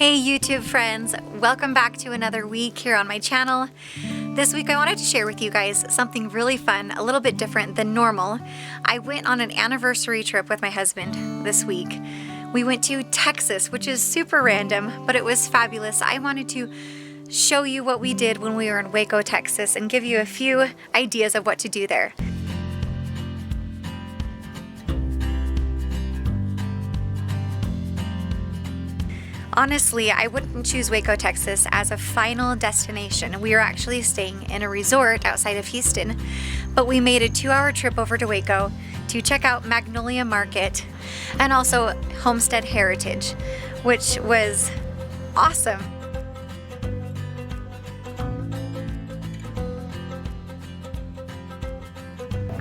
Hey YouTube friends, welcome back to another week here on my channel. This week I wanted to share with you guys something really fun, a little bit different than normal. I went on an anniversary trip with my husband this week. We went to Texas, which is super random, but it was fabulous. I wanted to show you what we did when we were in Waco, Texas, and give you a few ideas of what to do there. Honestly, I wouldn't choose Waco, Texas as a final destination. We are actually staying in a resort outside of Houston, but we made a 2-hour trip over to Waco to check out Magnolia Market and also Homestead Heritage, which was awesome.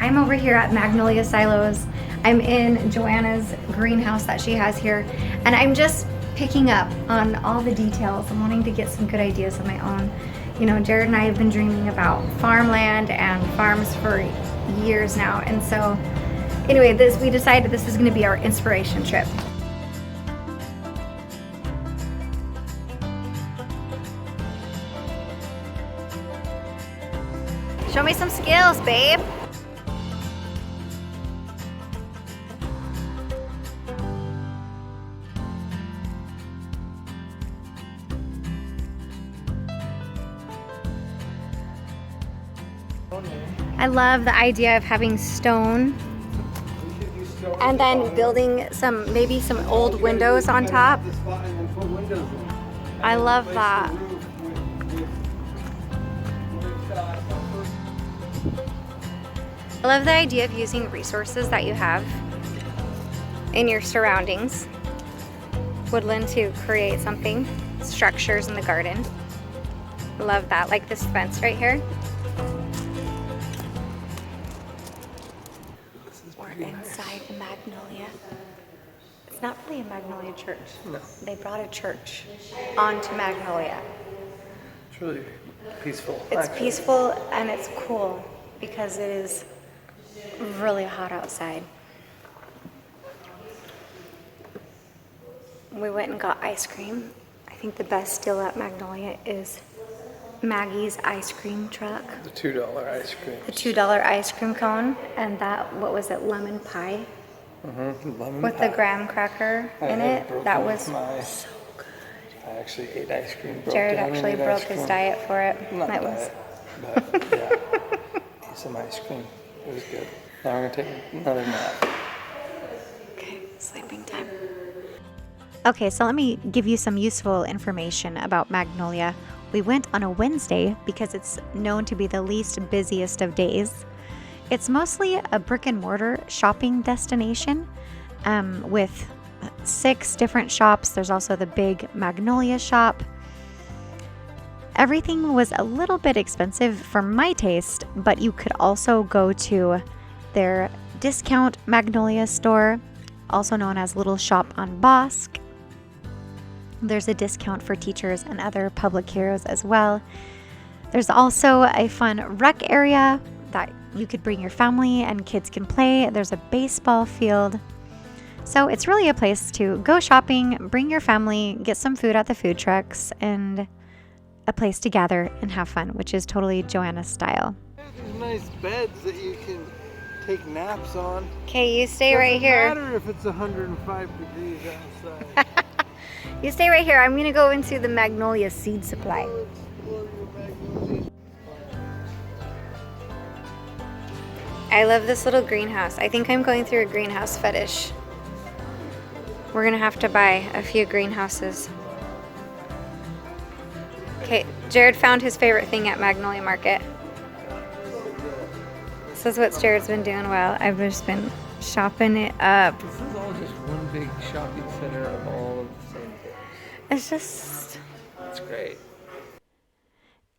I'm over here at Magnolia Silos. I'm in Joanna's greenhouse that she has here, and I'm just picking up on all the details. I'm wanting to get some good ideas of my own. You know, Jared and I have been dreaming about farmland and farms for years now, and so anyway, we decided this is going to be our inspiration trip. Show me some skills, babe. I love the idea of having stone and then building maybe some old windows on top. I love that. I love the idea of using resources that you have in your surroundings. Woodland to create something, structures in the garden. Love that, like this fence right here. We're inside the Magnolia. It's not really a Magnolia church. No. They brought a church onto Magnolia. It's really peaceful. It's peaceful and it's cool because it is really hot outside. We went and got ice cream. I think the best deal at Magnolia is Maggie's ice cream truck. The $2 ice cream. The $2 ice cream cone, and that, what was it, lemon pie? Lemon With pie. the graham cracker in it. That was so good. I actually ate ice cream. Jared actually broke his diet for it. Not That diet, but yeah. Ate some ice cream. It was good. Now we're gonna take another nap. Okay, sleeping time. Okay, so let me give you some useful information about Magnolia. We went on a Wednesday because it's known to be the least busiest of days. It's mostly a brick and mortar shopping destination with 6 different shops. There's also the big Magnolia shop. Everything was a little bit expensive for my taste, but you could also go to their discount Magnolia store, also known as Little Shop on Bosque. There's a discount for teachers and other public heroes as well. There's also a fun rec area that you could bring your family and kids can play. There's a baseball field. So it's really a place to go shopping, bring your family, get some food at the food trucks, and a place to gather and have fun, which is totally Joanna's style. There's nice beds that you can take naps on. Okay, you stay right here. Doesn't matter if it's 105 degrees outside. You stay right here. I'm gonna go into the Magnolia seed supply. I love this little greenhouse. I think I'm going through a greenhouse fetish. We're gonna have to buy a few greenhouses. Okay, Jared found his favorite thing at Magnolia Market. This is what Jared's been doing while I've just been shopping it up. This is all just one big shopping center of all of the same things. It's great.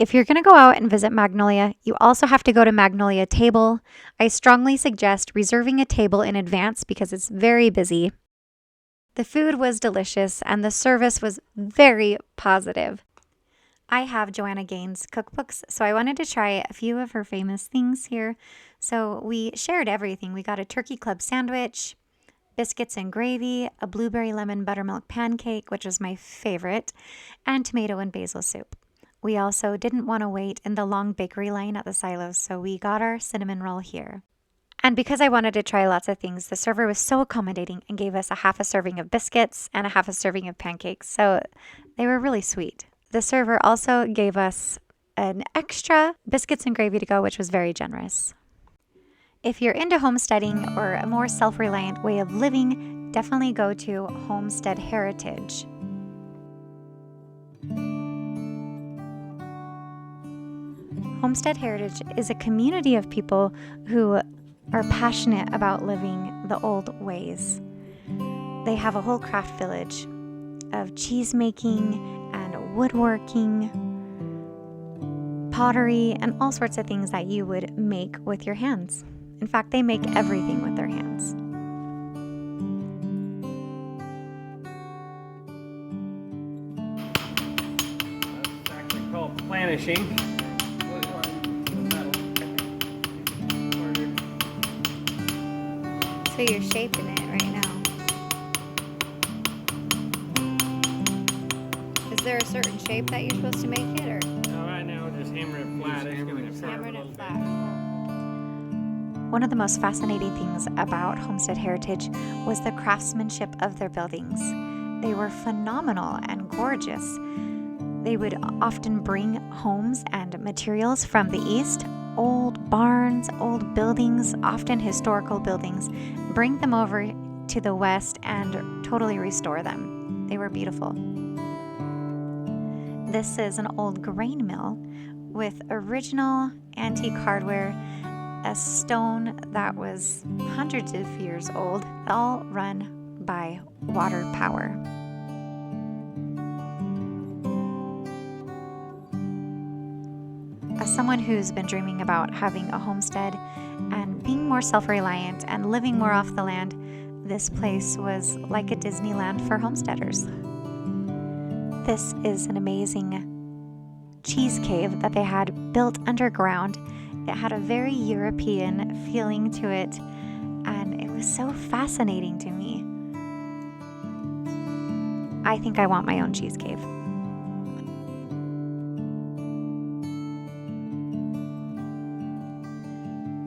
If you're going to go out and visit Magnolia, you also have to go to Magnolia Table. I strongly suggest reserving a table in advance because it's very busy. The food was delicious and the service was very positive. I have Joanna Gaines' cookbooks, so I wanted to try a few of her famous things here. So we shared everything. We got a turkey club sandwich, biscuits and gravy, a blueberry lemon buttermilk pancake, which was my favorite, and tomato and basil soup. We also didn't want to wait in the long bakery line at the silos, so we got our cinnamon roll here. And because I wanted to try lots of things, the server was so accommodating and gave us a half a serving of biscuits and a half a serving of pancakes, so they were really sweet. The server also gave us an extra biscuits and gravy to go, which was very generous. If you're into homesteading or a more self-reliant way of living, definitely go to Homestead Heritage. Homestead Heritage is a community of people who are passionate about living the old ways. They have a whole craft village of cheese making and woodworking, pottery, and all sorts of things that you would make with your hands. In fact, they make everything with their hands. It's actually called planishing. So you're shaping it right now. Is there a certain shape that you're supposed to make it, or? No, right now we're just hammering it flat. Hammering it flat. One of the most fascinating things about Homestead Heritage was the craftsmanship of their buildings. They were phenomenal and gorgeous. They would often bring homes and materials from the east, old barns, old buildings, often historical buildings, bring them over to the west and totally restore them. They were beautiful. This is an old grain mill with original antique hardware, a stone that was hundreds of years old, all run by water power. As someone who's been dreaming about having a homestead and being more self-reliant and living more off the land, this place was like a Disneyland for homesteaders. This is an amazing cheese cave that they had built underground. It had a very European feeling to it, and it was so fascinating to me. I think I want my own cheese cave.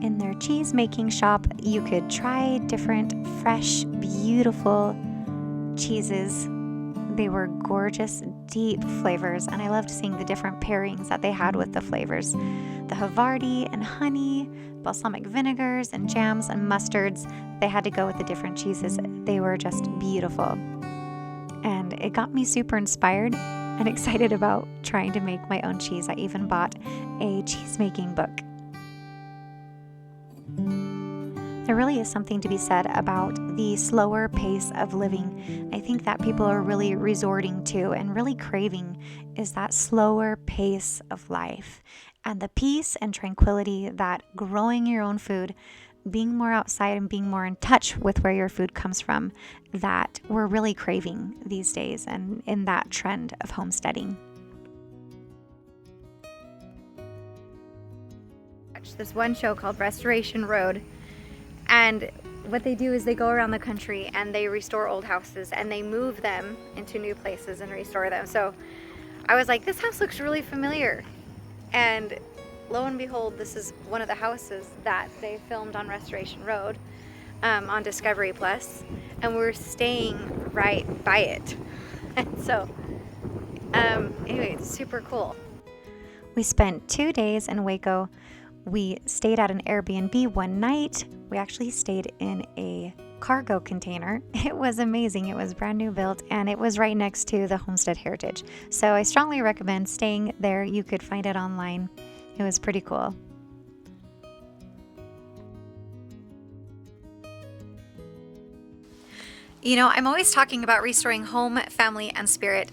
In their cheese making shop, you could try different fresh, beautiful cheeses. They were gorgeous, deep flavors, and I loved seeing the different pairings that they had with the flavors. The Havarti and honey, balsamic vinegars and jams and mustards. They had to go with the different cheeses. They were just beautiful. And it got me super inspired and excited about trying to make my own cheese. I even bought a cheese making book. There really is something to be said about the slower pace of living. I think that people are really resorting to and really craving is that slower pace of life and the peace and tranquility that growing your own food, being more outside and being more in touch with where your food comes from, that we're really craving these days and in that trend of homesteading. Watch this one show called Restoration Road. And what they do is they go around the country and they restore old houses and they move them into new places and restore them. So I was like, this house looks really familiar. And lo and behold, this is one of the houses that they filmed on Restoration Road on Discovery Plus, and we're staying right by it. And so anyway, it's super cool. We spent 2 days in Waco. We stayed at an Airbnb one night. We actually stayed in a cargo container. It was amazing. It was brand new built and it was right next to the Homestead Heritage. So I strongly recommend staying there. You could find it online. It was pretty cool. You know, I'm always talking about restoring home, family, and spirit.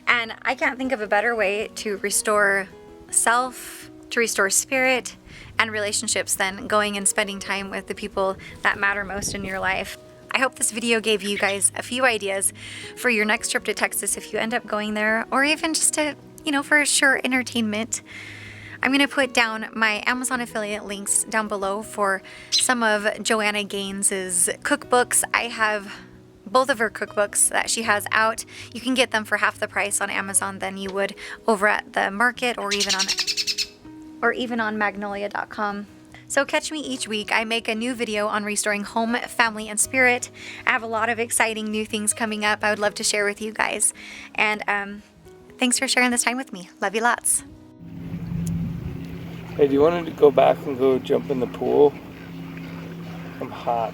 And I can't think of a better way to restore self, to restore spirit and relationships than going and spending time with the people that matter most in your life. I hope this video gave you guys a few ideas for your next trip to Texas if you end up going there, or even just to, for sure entertainment. I'm going to put down my Amazon affiliate links down below for some of Joanna Gaines's cookbooks. I have both of her cookbooks that she has out. You can get them for half the price on Amazon than you would over at the market or even on magnolia.com. So catch me each week. I make a new video on restoring home, family, and spirit. I have a lot of exciting new things coming up I would love to share with you guys. And thanks for sharing this time with me. Love you lots. Hey, do you want to go back and go jump in the pool? I'm hot.